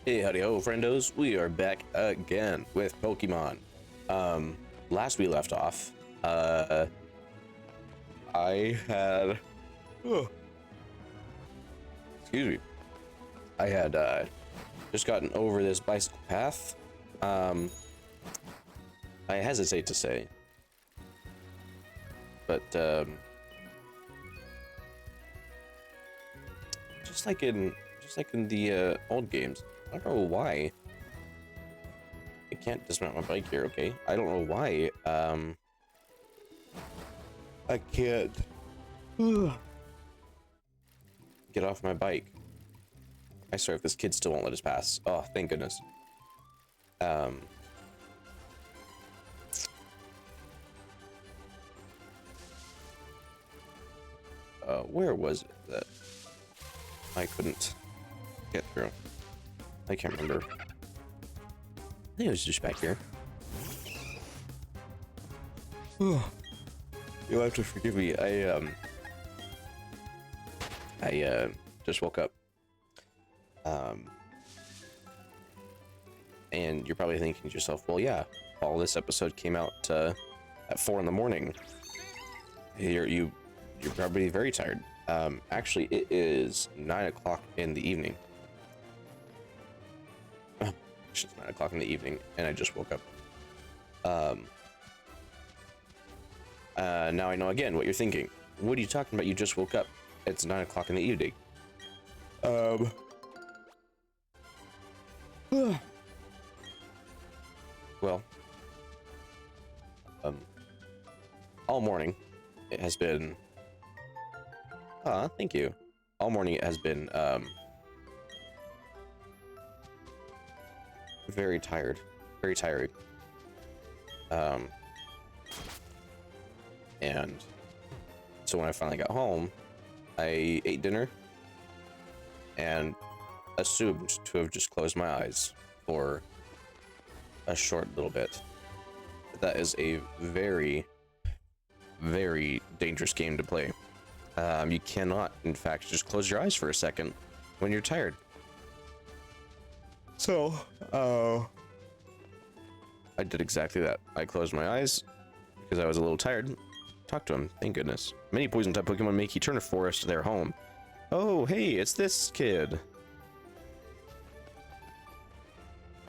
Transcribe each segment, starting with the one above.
Hey, howdy ho, friendos. We are back again with Pokemon. Last we left off, I had, oh, excuse me, I had, just gotten over this bicycle path. I hesitate to say, but, just like in the, old games, I don't know why. I can't dismount my bike here, okay? I don't know why, I can't get off my bike. I swear, if this kid still won't let us pass. Oh, thank goodness. Where was it that I couldn't get through? I can't remember. I think it was just back here. You'll have to forgive me. I just woke up. And you're probably thinking to yourself, well, yeah, all this episode came out at 4 in the morning. You're probably very tired. Actually, it is 9 o'clock in the evening. It's 9 o'clock in the evening, and I just woke up. Now I know again what you're thinking. What are you talking about? You just woke up. It's 9 o'clock in the evening. Well, all morning it has been. Thank you. All morning it has been very tired, very tiring. And so when I finally got home, I ate dinner and assumed to have just closed my eyes for a short little bit. That is a very, very dangerous game to play. You cannot, in fact, just close your eyes for a second when you're tired. So, I did exactly that. I closed my eyes because I was a little tired. Talked to him, thank goodness. Many poison type Pokemon make Eternal Forest their home. Oh, hey, it's this kid.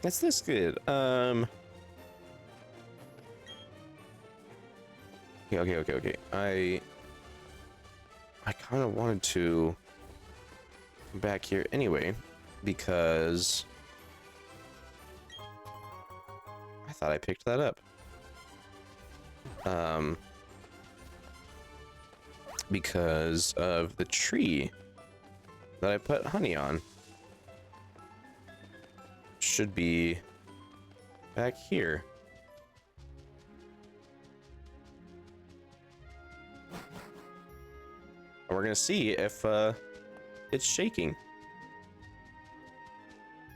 It's this kid. Okay. I kind of wanted to come back here anyway because I thought I picked that up. Because of the tree that I put honey on. Should be back here. And we're gonna see if it's shaking.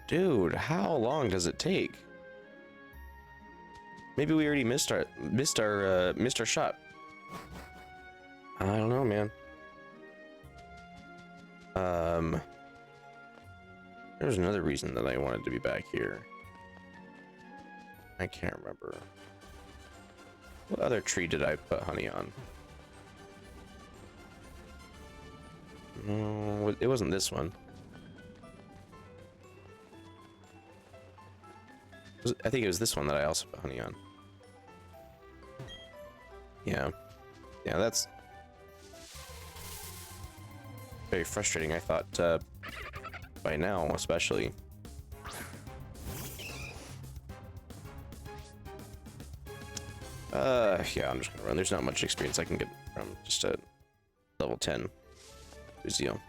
Dude, how long does it take? Maybe we already missed our shot. I don't know, man. There's another reason that I wanted to be back here. I can't remember. What other tree did I put honey on? No, it wasn't this one. I think it was this one that I also put honey on. Yeah, that's very frustrating. I thought by now, especially. Yeah, I'm just gonna run. There's not much experience I can get from just a level 10 Uzio.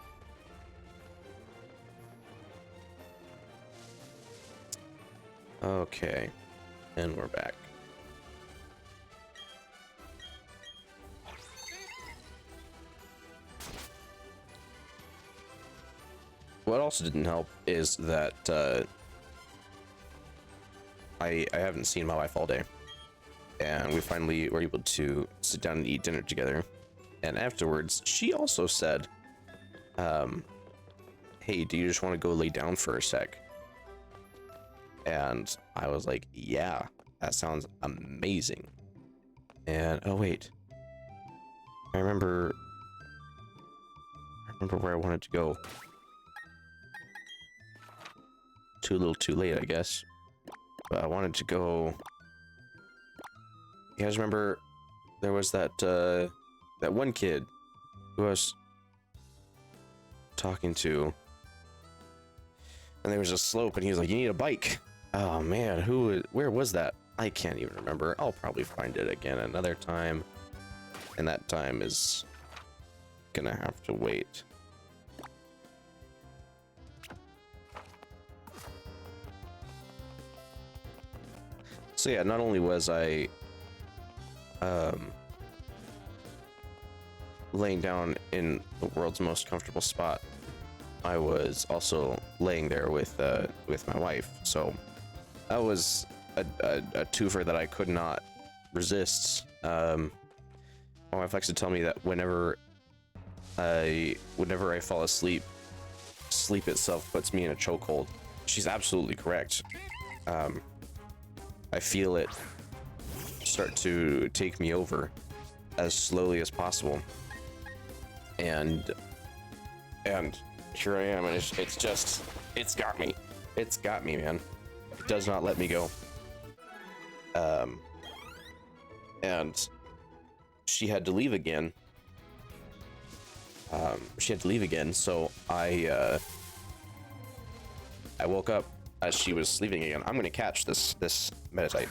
Okay, and we're back. What also didn't help is that I haven't seen my wife all day, and we finally were able to sit down and eat dinner together. And afterwards, she also said, hey, do you just want to go lay down for a sec? And I was like, yeah, that sounds amazing. And oh wait, I remember where I wanted to go. Too little too late, I guess. But I wanted to go. You guys remember there was that that one kid who I was talking to, and there was a slope, and he was like, "You need a bike." Oh man, where was that? I can't even remember. I'll probably find it again another time, and that time is gonna have to wait. So yeah, not only was I laying down in the world's most comfortable spot, I was also laying there with my wife. So that was a twofer that I could not resist. My wife likes to tell me that whenever I fall asleep, sleep itself puts me in a chokehold. She's absolutely correct. I feel it start to take me over as slowly as possible, and here I am, and it's got me, man. It does not let me go. And she had to leave again. So I woke up as she was leaving again. I'm gonna catch this Meditite.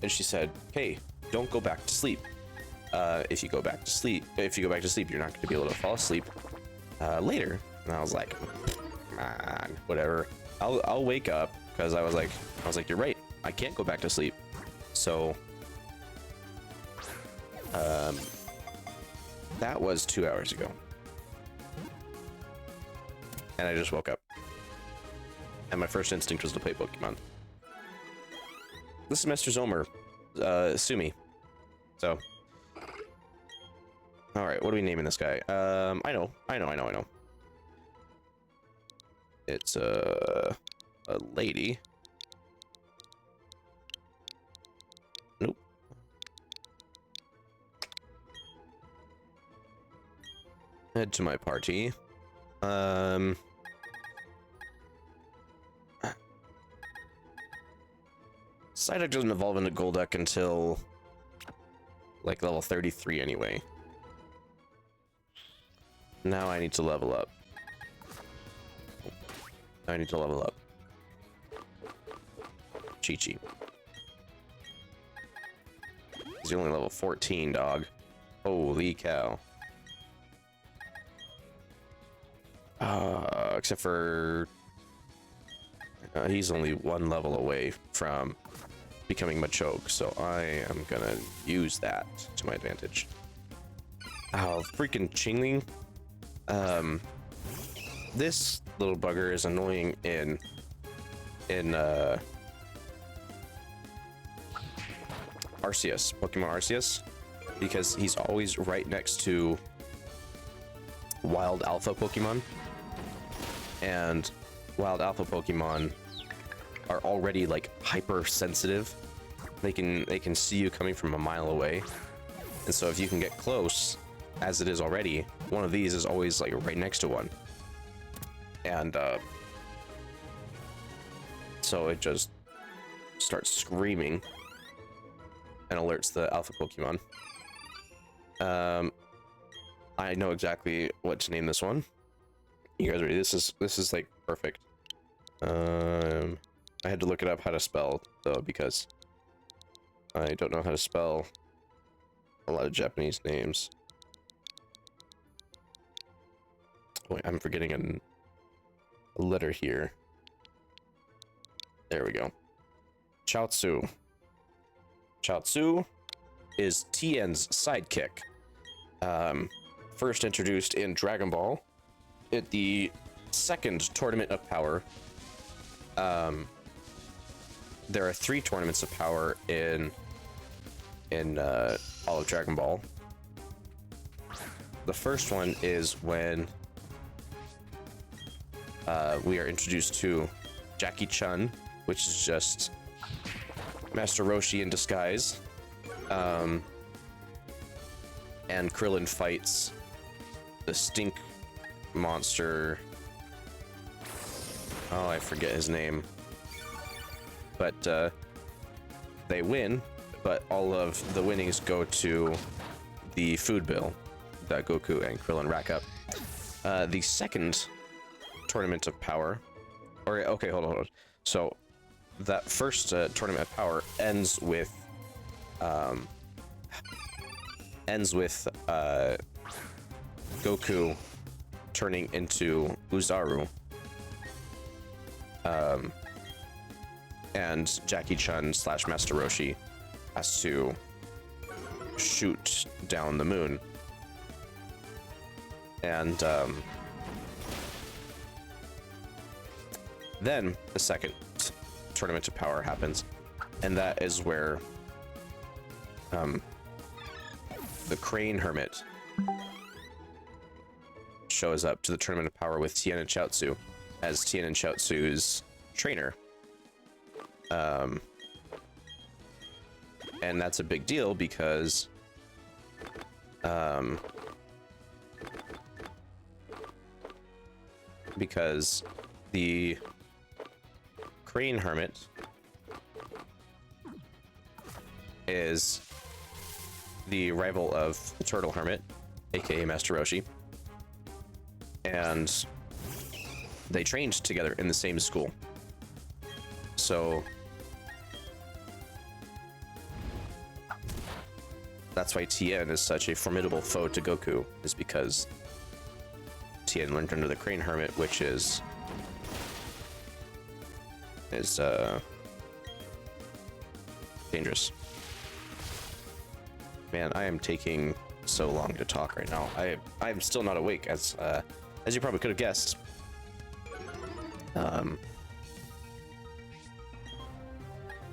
And she said, "Hey, don't go back to sleep. If you go back to sleep, you're not going to be able to fall asleep later." And I was like, "Man, whatever. I'll wake up," because I was like, "You're right. I can't go back to sleep." So, that was 2 hours ago, and I just woke up, and my first instinct was to play Pokemon. This semester's Omer, sue me. So, all right, what are we naming this guy? I know. It's a lady. Nope. Head to my party. Psyduck doesn't evolve into Golduck until like level 33 anyway. Now I need to level up. Chi-Chi. He's only level 14, dog. Holy cow. Except for he's only one level away from becoming Machoke, so I am gonna use that to my advantage. Oh, freaking Chingling. This little bugger is annoying in Arceus, Pokemon Arceus, because he's always right next to wild alpha Pokemon, and wild alpha Pokemon are already like hypersensitive. They can see you coming from a mile away, and so if you can get close, as it is already, one of these is always like right next to one, and so it just starts screaming and alerts the alpha Pokemon. I know exactly what to name this one. You guys ready? This is like perfect. I had to look it up how to spell though, because I don't know how to spell a lot of Japanese names. Wait, I'm forgetting a letter here. There we go. Chaozu. Chaozu is Tien's sidekick. First introduced in Dragon Ball at the second Tournament of Power. There are 3 tournaments of power in all of Dragon Ball. The first one is when we are introduced to Jackie Chun, which is just Master Roshi in disguise. And Krillin fights the stink monster. Oh, I forget his name. But they win, but all of the winnings go to the food bill that Goku and Krillin rack up. The second tournament of power, or okay, hold on. So that first tournament of power ends with Goku turning into Uzaru, and Jackie Chun / Master Roshi has to shoot down the moon, and then the second tournament of power happens, and that is where the Crane Hermit shows up to the tournament of power with Tien and Chaozu as Tien and Chaozu's trainer. And that's a big deal because the Crane Hermit is the rival of the Turtle Hermit, aka Master Roshi, and they trained together in the same school. So that's why Tien is such a formidable foe to Goku, is because Tien learned under the Crane Hermit, which is dangerous. Man, I am taking so long to talk right now. I'm still not awake, as you probably could have guessed.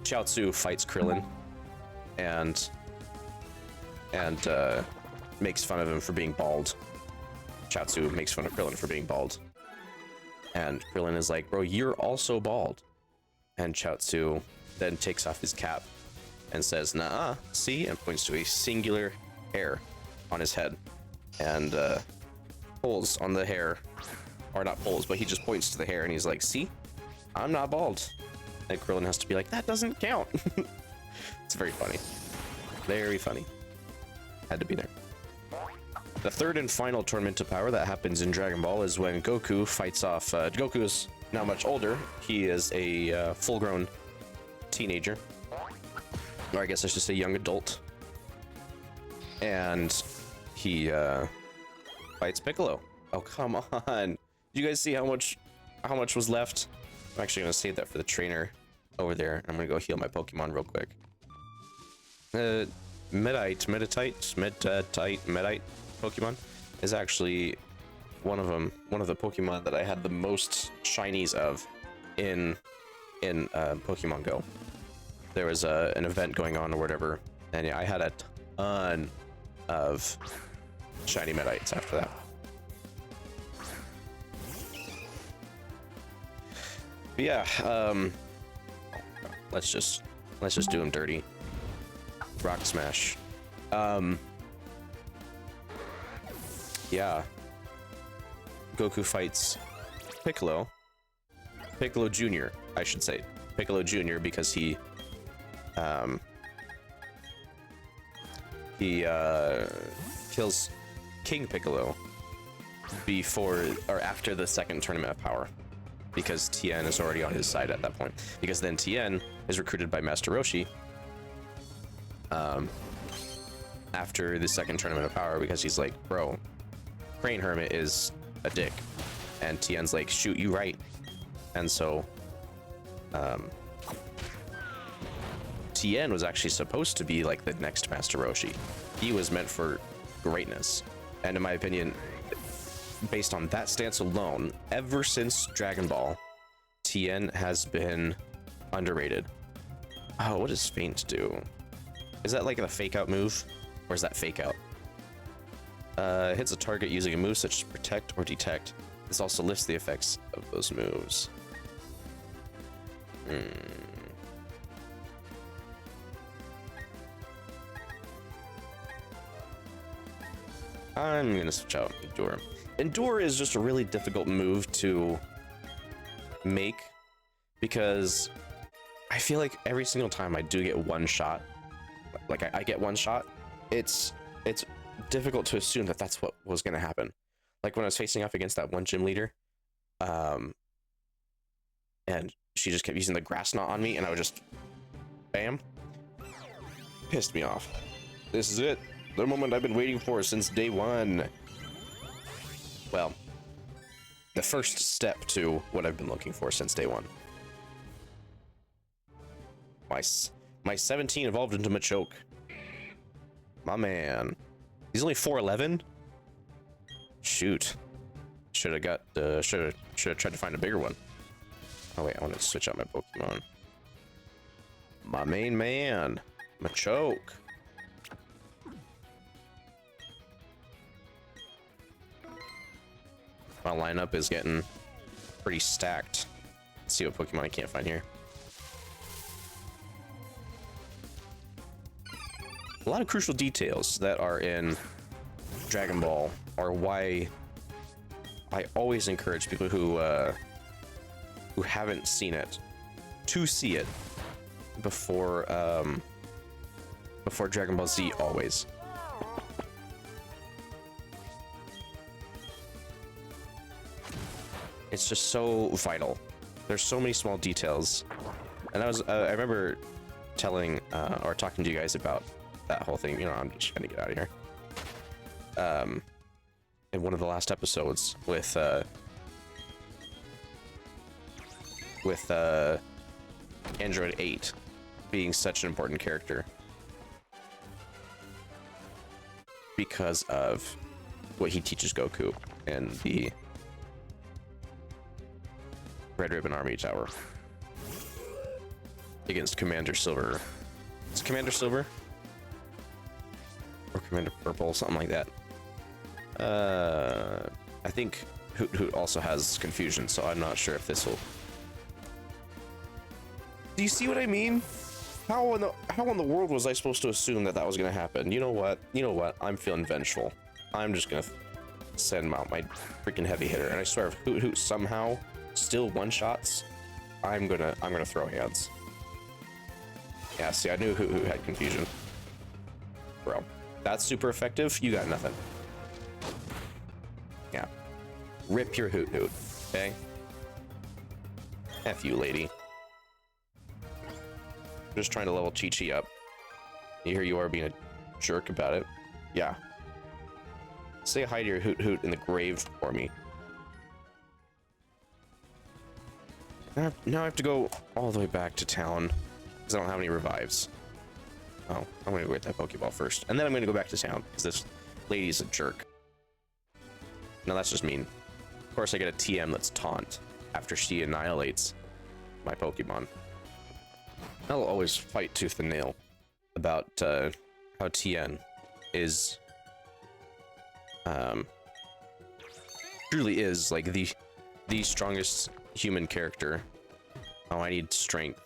Chaozu fights Krillin and makes fun of him for being bald. Chaozu makes fun of Krillin for being bald. And Krillin is like, bro, you're also bald. And Chaozu then takes off his cap and says, nah, see? And points to a singular hair on his head. And pulls on the hair. Or not pulls, but he just points to the hair and he's like, see? I'm not bald. And Krillin has to be like, that doesn't count. It's very funny. Very funny. Had to be there. The third and final tournament of power that happens in Dragon Ball is when Goku fights off... Goku is now much older. He is a full-grown teenager. Or I guess I should say young adult. And he fights Piccolo. Oh, come on. Did you guys see how much was left? I'm actually going to save that for the trainer over there. I'm going to go heal my Pokemon real quick. Medite Pokemon is actually one of the Pokemon that I had the most shinies of in Pokemon Go. There was an event going on or whatever, and yeah, I had a ton of shiny Medites after that. But yeah, let's just do him dirty. Rock smash. Yeah. Goku fights Piccolo Jr., I should say. Piccolo Jr. because he kills King Piccolo before or after the second tournament of power, because Tien is already on his side at that point. Because then Tien is recruited by Master Roshi after the second tournament of power, because he's like, bro, Crane Hermit is a dick, and Tien's like, shoot, you right. And so Tien was actually supposed to be like the next Master Roshi. He was meant for greatness, and in my opinion, based on that stance alone, ever since Dragon Ball, Tien has been underrated. Oh, what does Feint do? Is that like a fake out move? Or is that fake out? Hits a target using a move such as protect or detect. This also lists the effects of those moves. I'm gonna switch out Endure. Endure is just a really difficult move to make because I feel like every single time I do get one shot, like I get one shot, it's difficult to assume that that's what was gonna happen. Like when I was facing off against that one gym leader, and she just kept using the grass knot on me, and I would just, bam, pissed me off. This is it, the moment I've been waiting for since day one. Well, the first step to what I've been looking for since day one. My 17 evolved into Machoke. My man. He's only 4'11"? Shoot. Should have tried to find a bigger one. Oh wait, I want to switch out my Pokemon. My main man, Machoke. My lineup is getting pretty stacked. Let's see what Pokemon I can't find here. A lot of crucial details that are in Dragon Ball are why I always encourage people who haven't seen it to see it before Dragon Ball Z. Always. It's just so vital. There's so many small details, and I remember telling or talking to you guys about that whole thing. You know, I'm just gonna get out of here. In one of the last episodes with Android 8 being such an important character because of what he teaches Goku in the Red Ribbon Army Tower against Commander Silver. Is it Commander Silver? Or Commander Purple, something like that. I think Hoot Hoot also has confusion, so I'm not sure if this will... Do you see what I mean? How in the world was I supposed to assume that that was gonna happen? You know what? I'm feeling vengeful. I'm just gonna send out my freaking heavy hitter, and I swear if Hoot Hoot somehow still one-shots, I'm gonna throw hands. Yeah, see, I knew Hoot Hoot had confusion. Bro, that's super effective. You got nothing. Yeah. Rip your Hoot Hoot, okay? F you, lady. Just trying to level Chi-Chi up. Here you are being a jerk about it. Yeah. Say hi to your Hoot Hoot in the grave for me. Now I have to go all the way back to town because I don't have any revives. Oh, I'm gonna go get that Pokeball first, and then I'm gonna go back to town because this lady's a jerk. No, that's just mean. Of course, I get a TM that's taunt after she annihilates my Pokemon. I'll always fight tooth and nail about how TN is truly is like the strongest human character. Oh, I need strength.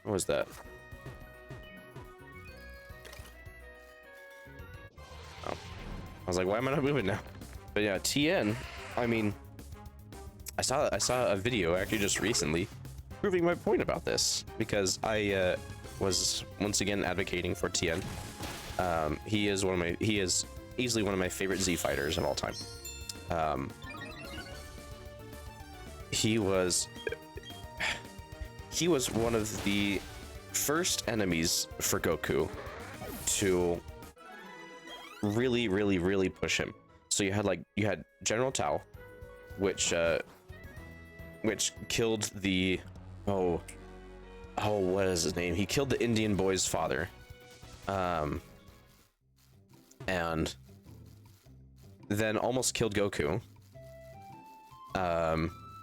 What was that? Oh, I was like, why am I not moving now? But yeah, TN. I mean, I saw a video actually just recently proving my point about this because I was once again advocating for TN. He is easily one of my favorite Z fighters of all time. He was one of the first enemies for Goku to really push him. So you had General Tao, which killed the what is his name? He killed the Indian boy's father. And then almost killed Goku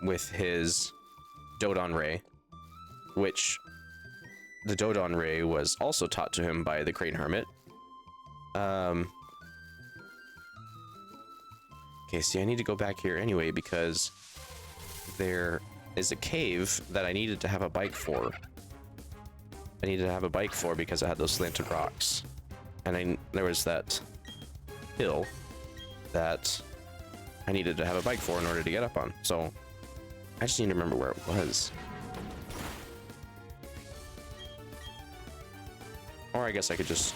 with his Dodon Ray, which the Dodon Ray was also taught to him by the Crane Hermit. Okay, see, I need to go back here anyway because there is a cave that I needed to have a bike for. I needed to have a bike for because it had those slanted rocks. And there was that hill that I needed to have a bike for in order to get up on. So I just need to remember where it was. Or I guess I could just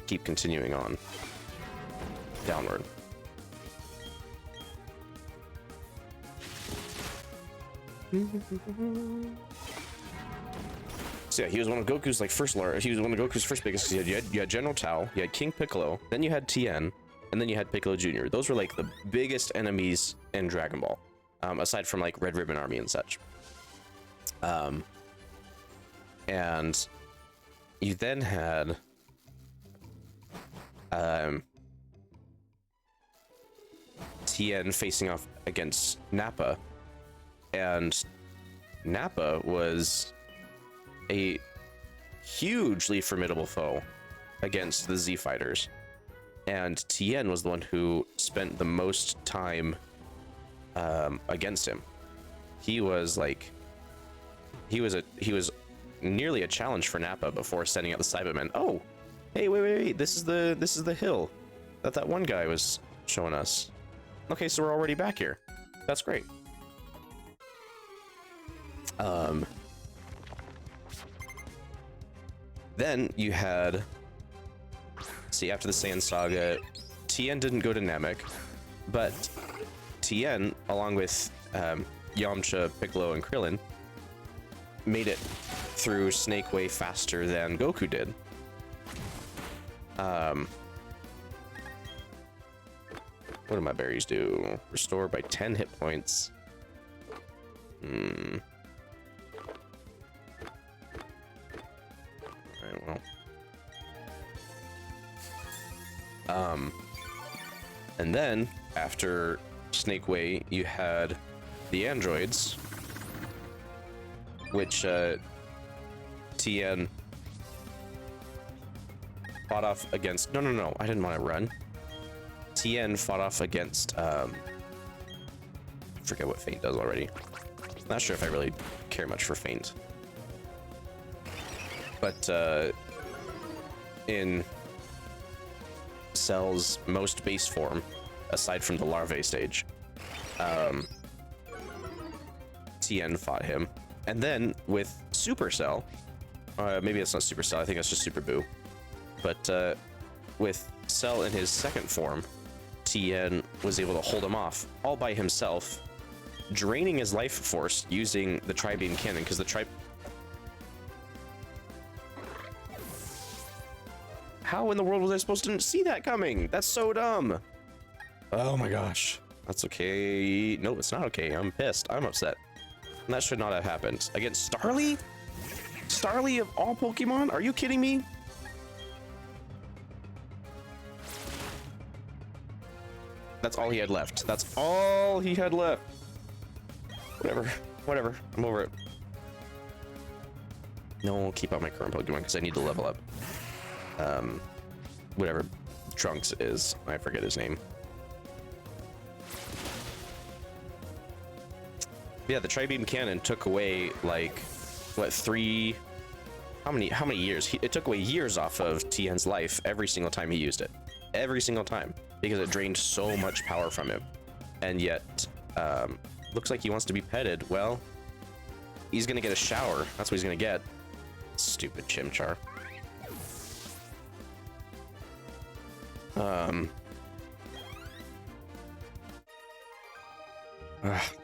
keep continuing on downward. So yeah, he was one of Goku's like first lore. He was one of Goku's first biggest. You had General Tao, you had King Piccolo, then you had Tien, and then you had Piccolo Jr. Those were like the biggest enemies in Dragon Ball, aside from like Red Ribbon Army and such. And you then had Tien facing off against Nappa, and Nappa was a hugely formidable foe against the Z fighters, and Tien was the one who spent the most time against him. He was like, he was nearly a challenge for Nappa before sending out the Cybermen. Oh, hey, wait, this is the hill that one guy was showing us. Okay, so we're already back here. That's great. Then you had, see, after the Saiyan Saga, Tien didn't go to Namek, but Tien, along with Yamcha, Piccolo, and Krillin, made it through Snake Way faster than Goku did. What do my berries do? Restore by 10 hit points. Alright, well. And then, after Snake Way, you had the androids, which Tien fought off against. No, I didn't want to run. Tien fought off against I forget what Feint does already. Not sure if I really care much for Feint. But in Cell's most base form, aside from the larvae stage, Tien fought him. And then with Super Cell, maybe it's not Super Cell, I think it's just Super Boo. But with Cell in his second form, Tien was able to hold him off all by himself, draining his life force using the Tri-Beam Cannon, because the How in the world was I supposed to see that coming? That's so dumb. Oh my gosh. That's okay. No, it's not okay. I'm pissed. I'm upset. And that should not have happened. Against Starly? Starly of all Pokemon? Are you kidding me? That's all he had left. That's all he had left. Whatever. I'm over it. No, I'll keep out my current Pokemon because I need to level up. Whatever Trunks is. I forget his name. Yeah, the Tri-Beam Cannon took away, like, what, how many years? It took away years off of Tien's life every single time he used it. Every single time. Because it drained so much power from him. And yet, looks like he wants to be petted. Well, he's gonna get a shower. That's what he's gonna get. Stupid Chimchar. Now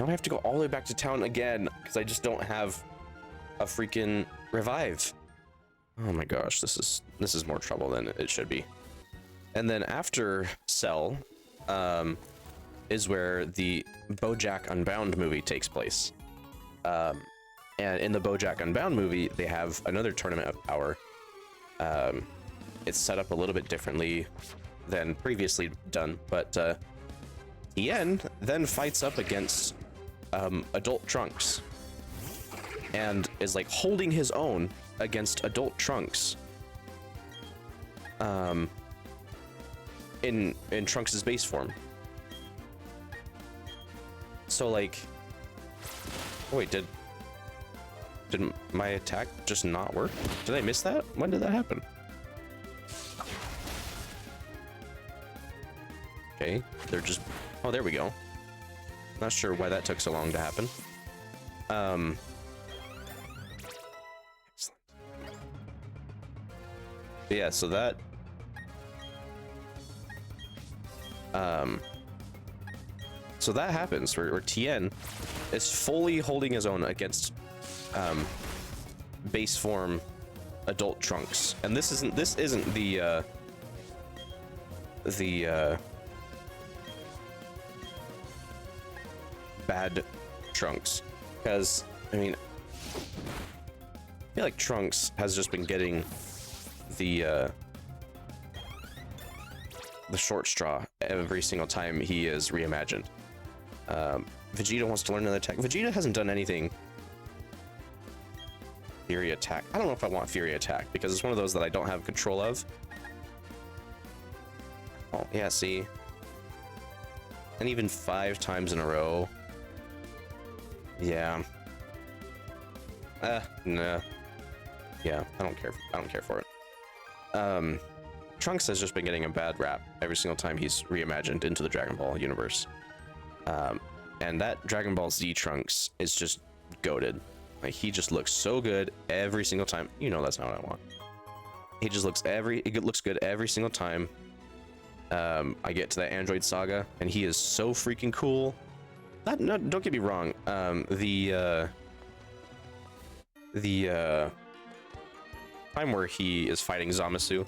I have to go all the way back to town again because I just don't have a freaking revive. Oh my gosh, this is more trouble than it should be. And then after Cell, is where the BoJack Unbound movie takes place. And in the BoJack Unbound movie, they have another tournament of power. It's set up a little bit differently than previously done, but Tien then fights up against adult Trunks and is like holding his own against adult Trunks. in Trunks' base form. So like, oh, wait, did my attack just not work? Did I miss that? When did that happen? Okay, they're just, oh, there we go. Not sure why that took so long to happen. Excellent. Yeah, so that happens where Tien is fully holding his own against base form adult Trunks, and this isn't the bad Trunks, because I mean, I feel like Trunks has just been getting the short straw every single time he is reimagined. Vegeta wants to learn another attack. Vegeta hasn't done anything. Fury attack. I don't know if I want Fury attack because it's one of those that I don't have control of. Oh yeah, see, and even 5 times in a row. Yeah. Nah. Yeah, I don't care. I don't care for it. Trunks has just been getting a bad rap every single time he's reimagined into the Dragon Ball universe. And that Dragon Ball Z Trunks is just goated. Like, he just looks so good every single time. You know that's not what I want. He just looks it looks good every single time. I get to that Android Saga, and he is so freaking cool. No, don't get me wrong. The time where he is fighting Zamasu,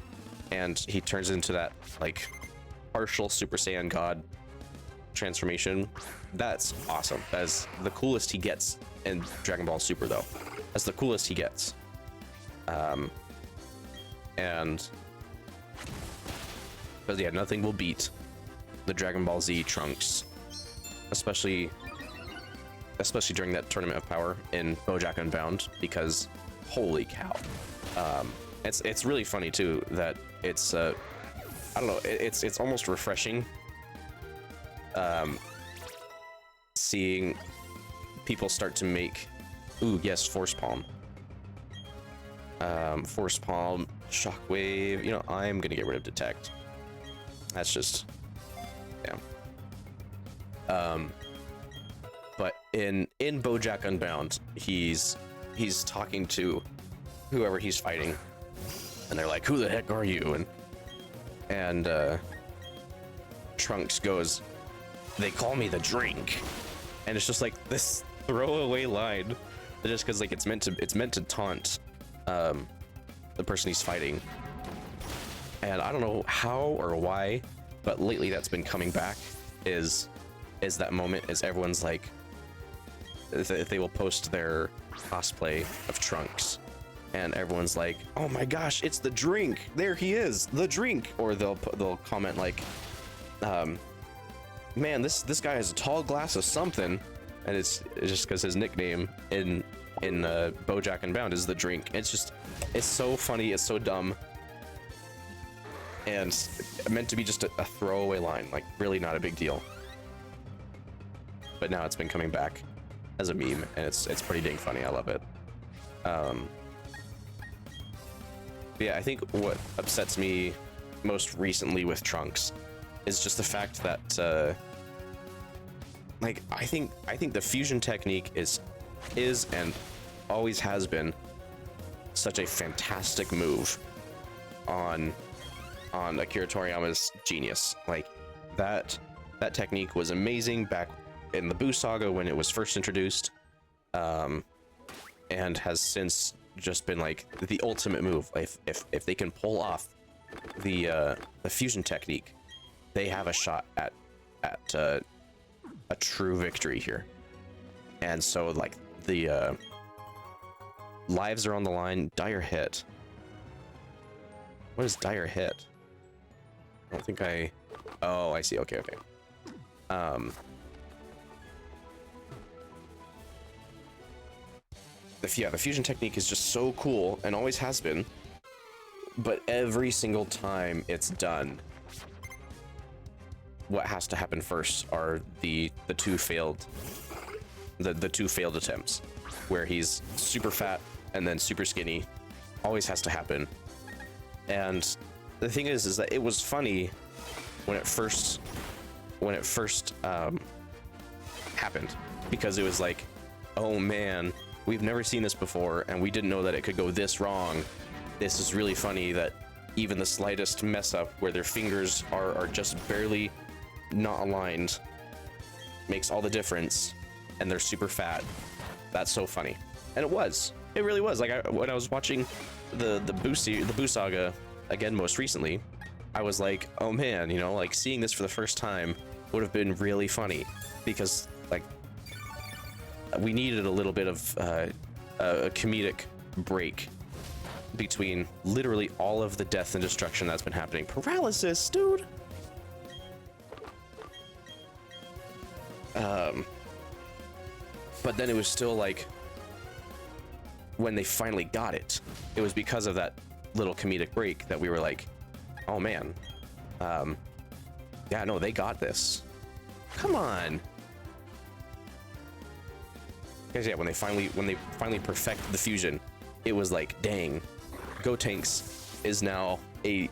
and he turns into that like partial Super Saiyan God transformation. That's awesome. That's the coolest he gets in Dragon Ball Super, though. That's the coolest he gets. And but yeah, nothing will beat the Dragon Ball Z Trunks, especially during that Tournament of Power in BoJack Unbound, because holy cow. It's really funny too that it's I don't know, it's almost refreshing seeing people start to make, ooh yes, Force Palm, Shockwave. You know, I'm gonna get rid of Detect. That's just, yeah. But in BoJack Unbound, he's talking to whoever he's fighting, and they're like, "Who the heck are you?" And Trunks goes, "They call me the drink," and it's just like this throwaway line, just because like it's meant to taunt the person he's fighting. And I don't know how or why, but lately that's been coming back. Is that moment is everyone's like, they will post their cosplay of Trunks, and everyone's like, "Oh my gosh, it's the drink! There he is, the drink!" Or they'll comment like, "Man, this guy has a tall glass of something," and it's just because his nickname in BoJack Unbound is the drink. It's so funny, it's so dumb, and meant to be just a throwaway line, like really not a big deal. But now it's been coming back as a meme, and it's pretty dang funny. I love it. Yeah, I think what upsets me most recently with Trunks is just the fact that like I think the fusion technique is and always has been such a fantastic move on Akira Toriyama's genius. Like that technique was amazing back in the Buu saga when it was first introduced, and has since just been like the ultimate move. If they can pull off the fusion technique, they have a shot at a true victory here. And so like the lives are on the line. Dire hit. What is dire hit? I don't think I... Oh, I see. Okay. The fusion technique is just so cool, and always has been. But every single time it's done, what has to happen first are the two failed attempts, where he's super fat and then super skinny. Always has to happen. And the thing is that it was funny when it first happened, because it was like, oh man, we've never seen this before and we didn't know that it could go this wrong. This is really funny that even the slightest mess up where their fingers are just barely not aligned makes all the difference, and they're super fat. That's so funny. And it really was. Like, when I was watching the Boo Saga again most recently, I was like, oh man, you know, like seeing this for the first time would have been really funny, because like we needed a little bit of a comedic break between literally all of the death and destruction that's been happening. Paralysis, dude. But then it was still like, when they finally got it, it was because of that little comedic break that we were like, oh man, yeah, no, they got this. Come on. Because yeah, when they finally perfect the fusion, it was like, dang, Gotenks is now a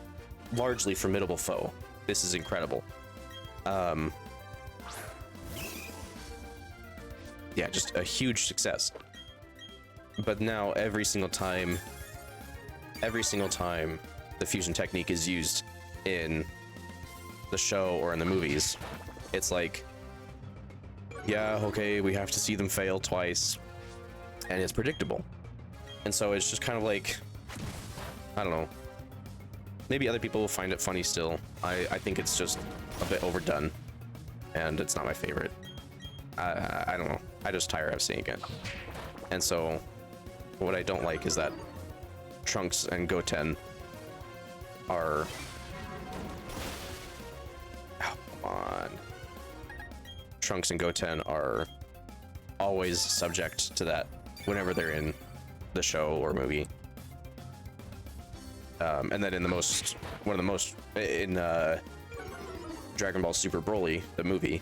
largely formidable foe. This is incredible. Yeah, just a huge success. But now every single time the fusion technique is used in the show or in the movies, it's like, yeah, okay, we have to see them fail twice, and it's predictable. And so it's just kind of like, I don't know, maybe other people will find it funny still. I think it's just a bit overdone, and it's not my favorite. I don't know, I just tire of seeing it. And so what I don't like is that Trunks and Goten are, oh, come on. Trunks and Goten are always subject to that whenever they're in the show or movie. And then in Dragon Ball Super Broly, the movie,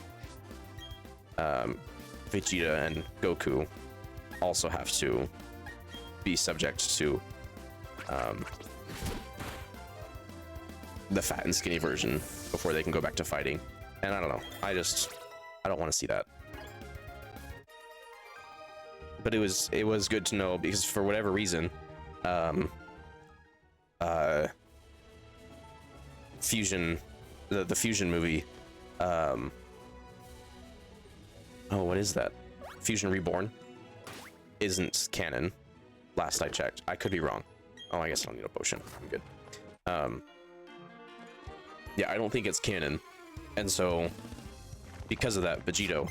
Vegeta and Goku also have to be subject to the fat and skinny version before they can go back to fighting. And I don't know, I don't want to see that. But it was good to know, because for whatever reason, Fusion, the Fusion movie, oh, what is that? Fusion Reborn isn't canon. Last I checked. I could be wrong. Oh, I guess I don't need a potion. I'm good. Yeah, I don't think it's canon. And so, because of that, Gogeta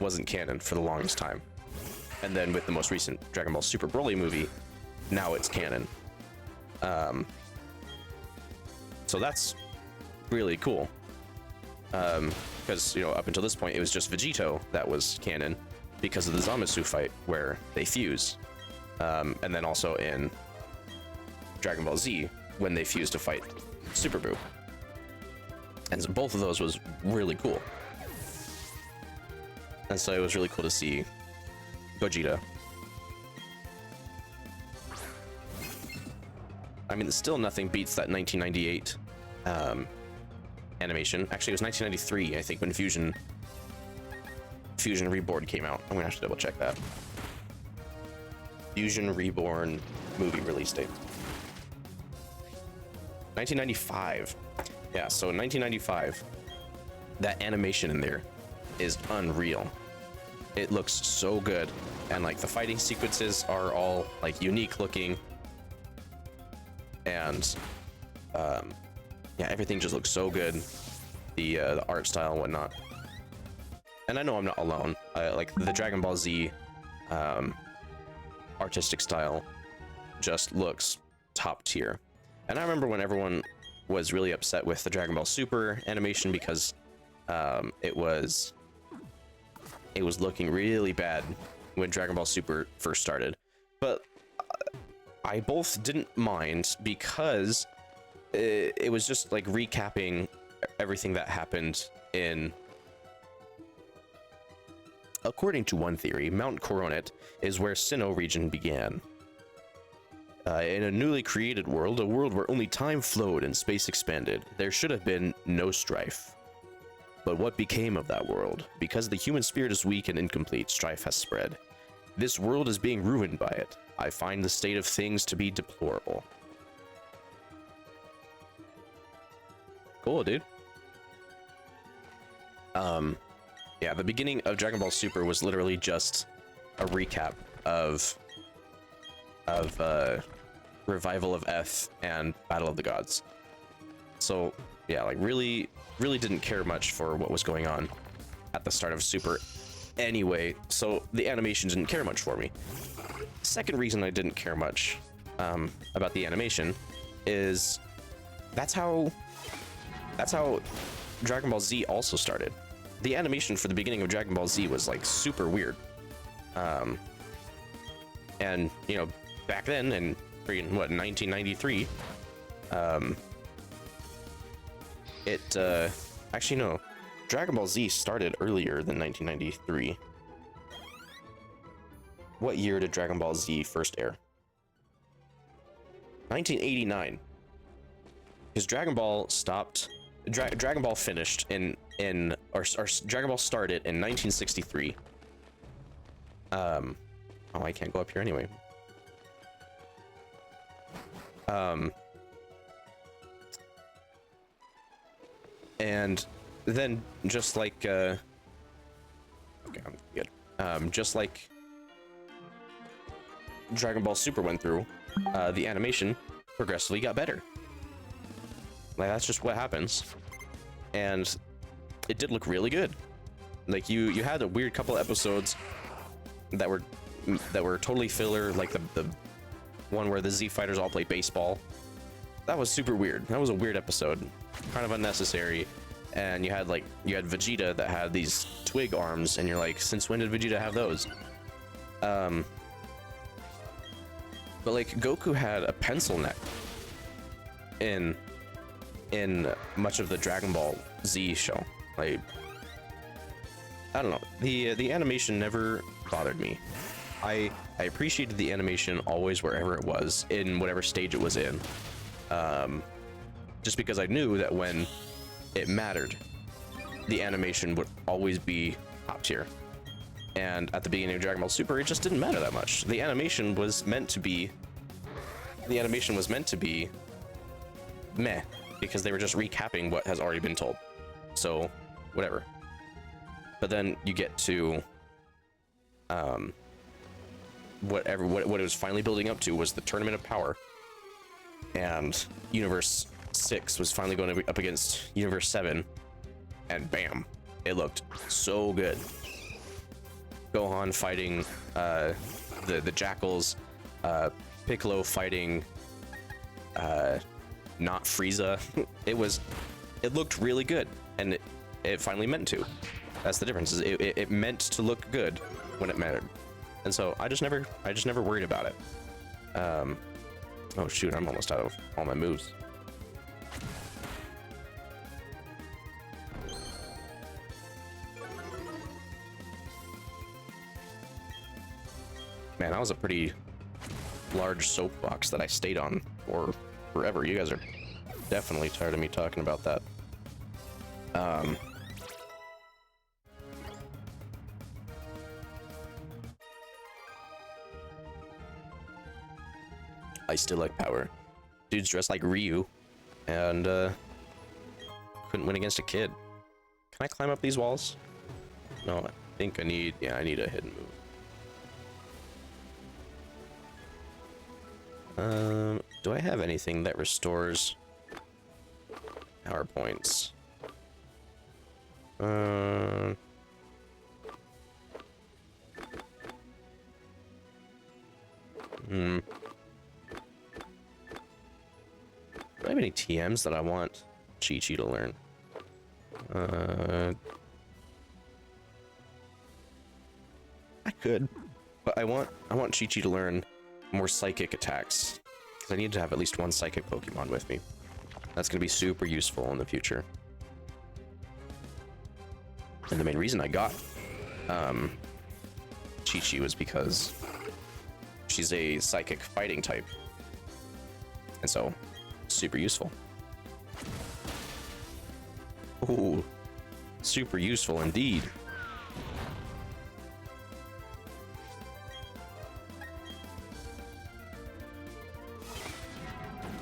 wasn't canon for the longest time. And then with the most recent Dragon Ball Super Broly movie, now it's canon. So that's really cool. Because, you know, up until this point, it was just Vegito that was canon because of the Zamasu fight where they fuse. And then also in Dragon Ball Z, when they fused to fight Super Buu. And so both of those was really cool. And so it was really cool to see Gogeta. I mean, still nothing beats that 1998 animation. Actually, it was 1993, I think, when Fusion Reborn came out. I'm gonna have to double check that. Fusion Reborn movie release date. 1995. Yeah, so in 1995, that animation in there is unreal. It looks so good, and like the fighting sequences are all like unique looking, and yeah, everything just looks so good. The art style and whatnot. And I know I'm not alone. Like the Dragon Ball Z artistic style just looks top tier. And I remember when everyone was really upset with the Dragon Ball Super animation because it was looking really bad when Dragon Ball Super first started. But I both didn't mind because it was just like recapping everything that happened in. According to one theory, Mount Coronet is where Sinnoh region began. In a newly created world, a world where only time flowed and space expanded, there should have been no strife. But what became of that world? Because the human spirit is weak and incomplete, strife has spread. This world is being ruined by it. I find the state of things to be deplorable. Cool, dude. Yeah, the beginning of Dragon Ball Super was literally just a recap of Revival of F and Battle of the Gods. So yeah, like really didn't care much for what was going on at the start of Super anyway, so the animation didn't care much for me. Second reason I didn't care much about the animation is that's how Dragon Ball Z also started. The animation for the beginning of Dragon Ball Z was like super weird. And you know, back then in what 1993, actually no, Dragon Ball Z started earlier than 1993. What year did Dragon Ball Z first air? 1989. Because Dragon Ball stopped. Dragon Ball finished or Dragon Ball started in 1963. Oh, I can't go up here anyway. And then just like okay, I'm good. Just like Dragon Ball Super went through, the animation progressively got better. Like that's just what happens, and it did look really good. Like you had a weird couple episodes that were totally filler, like the one where the Z fighters all play baseball. That was super weird. That was a weird episode, kind of unnecessary. And you had Vegeta that had these twig arms, and you're like, since when did Vegeta have those? But like Goku had a pencil neck in much of the Dragon Ball Z show. Like, I don't know, the animation never bothered me. I appreciated the animation always wherever it was, in whatever stage it was in, just because I knew that when it mattered, the animation would always be top tier. And at the beginning of Dragon Ball Super, it just didn't matter that much. The animation was meant to be meh, because they were just recapping what has already been told. So, whatever. But then you get to what it was finally building up to was the Tournament of Power, and Universe 6 was finally going to be up against Universe 7, and bam, it looked so good. Gohan fighting the Jackals, Piccolo fighting not Frieza. It looked really good, and it finally meant to. That's the difference. Is it meant to look good when it mattered, and so I just never worried about it. Oh shoot, I'm almost out of all my moves. Man, that was a pretty large soapbox that I stayed on for forever. You guys are definitely tired of me talking about that. I still like power. Dude's dressed like Ryu, and couldn't win against a kid. Can I climb up these walls? No, I think I need a hidden move. Do I have anything that restores power points? Do I have any TMs that I want Chi-Chi to learn? I could, but I want Chi-Chi to learn more psychic attacks. Because I need to have at least one psychic Pokemon with me. That's going to be super useful in the future. And the main reason I got Chi-Chi was because she's a psychic fighting type. And so, super useful. Ooh, super useful indeed.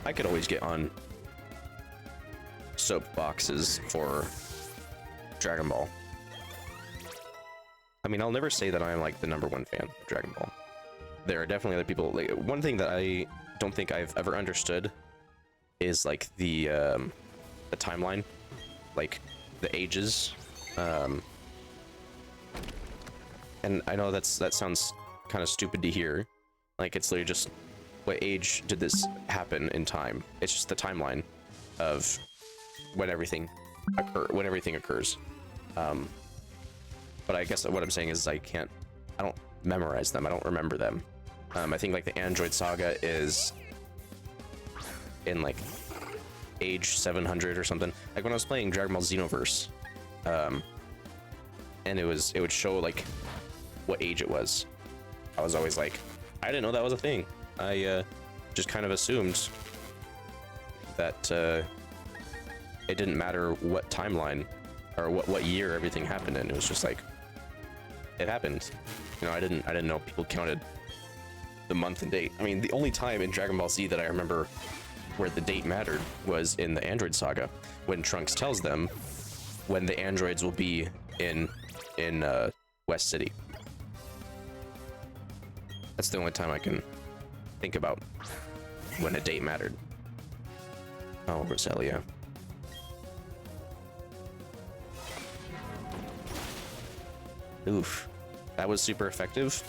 I could always get on soapboxes for Dragon Ball. I mean, I'll never say that I'm like the #1 fan of Dragon Ball. There are definitely other people. Like, one thing that I don't think I've ever understood is like the timeline, like the ages. And I know that sounds kind of stupid to hear. Like, it's literally just, what age did this happen in time? It's just the timeline of when everything occurs. But I guess what I'm saying is I don't memorize them. I don't remember them. I think like the Android Saga is in like age 700 or something. Like when I was playing Dragon Ball Xenoverse, and it would show like what age it was. I was always like, I didn't know that was a thing. I just kind of assumed that it didn't matter what timeline or what year everything happened in. It was just like, it happened. You know, I didn't know people counted the month and date. I mean, the only time in Dragon Ball Z that I remember where the date mattered was in the Android Saga, when Trunks tells them when the androids will be in West City. That's the only time I can think about when a date mattered. Oh, Roselia. Oof. That was super effective.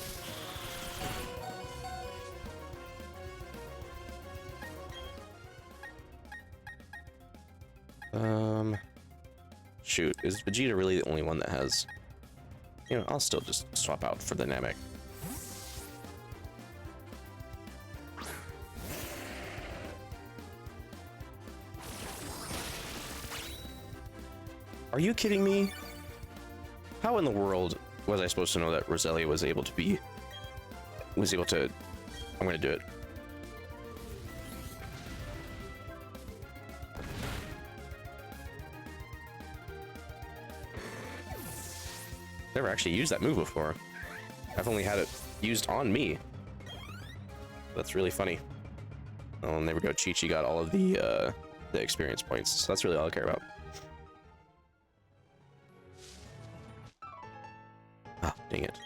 Shoot, is Vegeta really the only one that has... You know, I'll still just swap out for the Namek. Are you kidding me? How in the world was I supposed to know that Roselia was able to... I'm gonna do it. Never actually used that move before. I've only had it used on me. That's really funny. Oh, and there we go. Chi-Chi got all of the experience points, so that's really all I care about. Ah, dang it.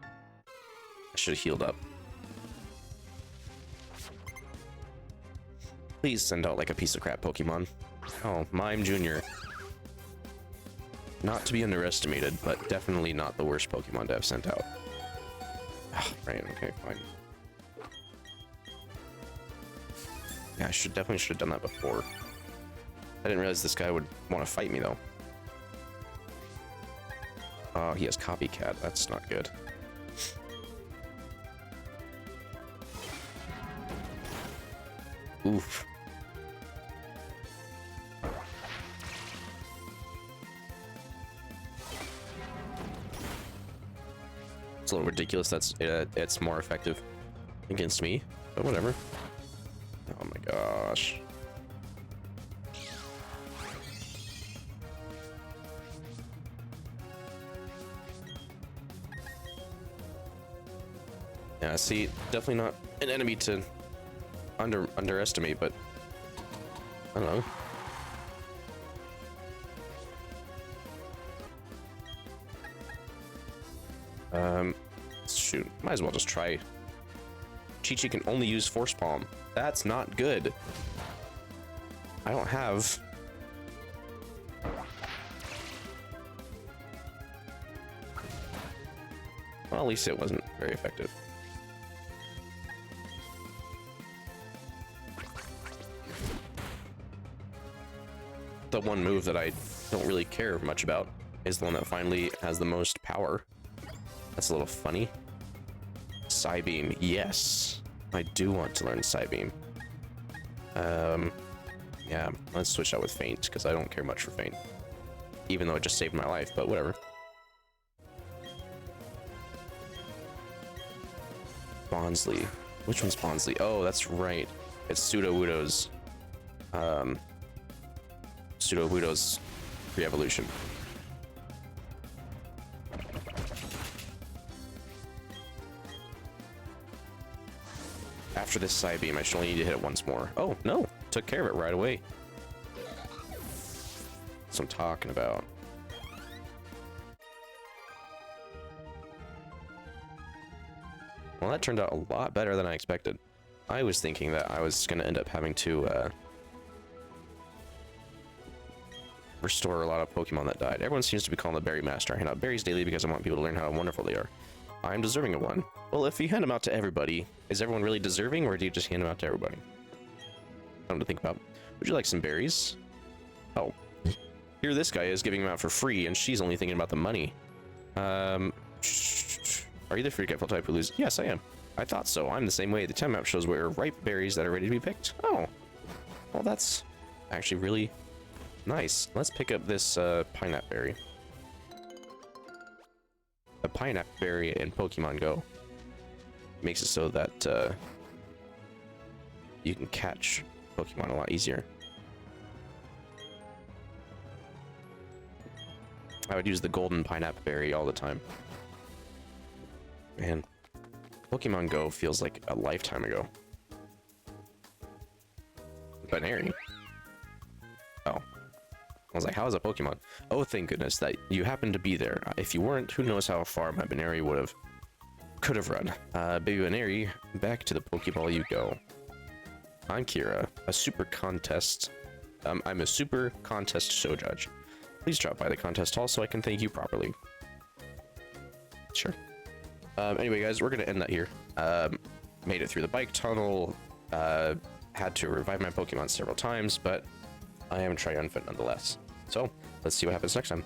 I should have healed up. Please send out like a piece of crap Pokemon. Oh, Mime Jr. Not to be underestimated, but definitely not the worst Pokemon to have sent out. Ah, right, okay, fine. Yeah, I definitely should have done that before. I didn't realize this guy would want to fight me, though. Oh, he has Copycat. That's not good. Oof. It's a little ridiculous. It's more effective against me, but whatever. Oh my gosh. Yeah, see, definitely not an enemy to underestimate, but I don't know. Shoot, might as well just try. Chi-Chi can only use Force Palm. That's not good. I don't have... Well, at least it wasn't very effective. The one move that I don't really care much about is the one that finally has the most power. That's a little funny. Psybeam. Yes, I do want to learn Psybeam. Yeah, let's switch out with Faint, because I don't care much for Faint. Even though it just saved my life, but whatever. Bonsly. Which one's Bonsly? Oh, that's right. It's Sudowoodo's pre-evolution. After this Psybeam, I should only need to hit it once more. Oh, no. Took care of it right away. That's what I'm talking about. Well, that turned out a lot better than I expected. I was thinking that I was going to end up having to restore a lot of Pokemon that died. Everyone seems to be calling the Berry Master. I hand out berries daily because I want people to learn how wonderful they are. I'm deserving of one. Well, if you hand them out to everybody, is everyone really deserving, or do you just hand them out to everybody? Something to think about. Would you like some berries? Oh. Here this guy is giving them out for free, and she's only thinking about the money. Are you the forgetful type who loses? Yes, I am. I thought so. I'm the same way. The time map shows where ripe berries that are ready to be picked. Oh. Well, that's actually really nice. Let's pick up this pineapple berry. A pineapple berry in Pokemon Go makes it so that you can catch Pokemon a lot easier. I would use the golden pineapple berry all the time. Man, Pokemon Go feels like a lifetime ago. Baneri. Oh. I was like, how is a Pokemon? Oh, thank goodness that you happened to be there. If you weren't, who knows how far my Baneri could have run. Baby Baneri, back to the Pokeball you go. I'm Kira, a super contest. I'm a super contest show judge. Please drop by the contest hall so I can thank you properly. Sure. Anyway, guys, we're gonna end that here. Made it through the bike tunnel. Had to revive my Pokemon several times, but I am triumphant nonetheless. So let's see what happens next time.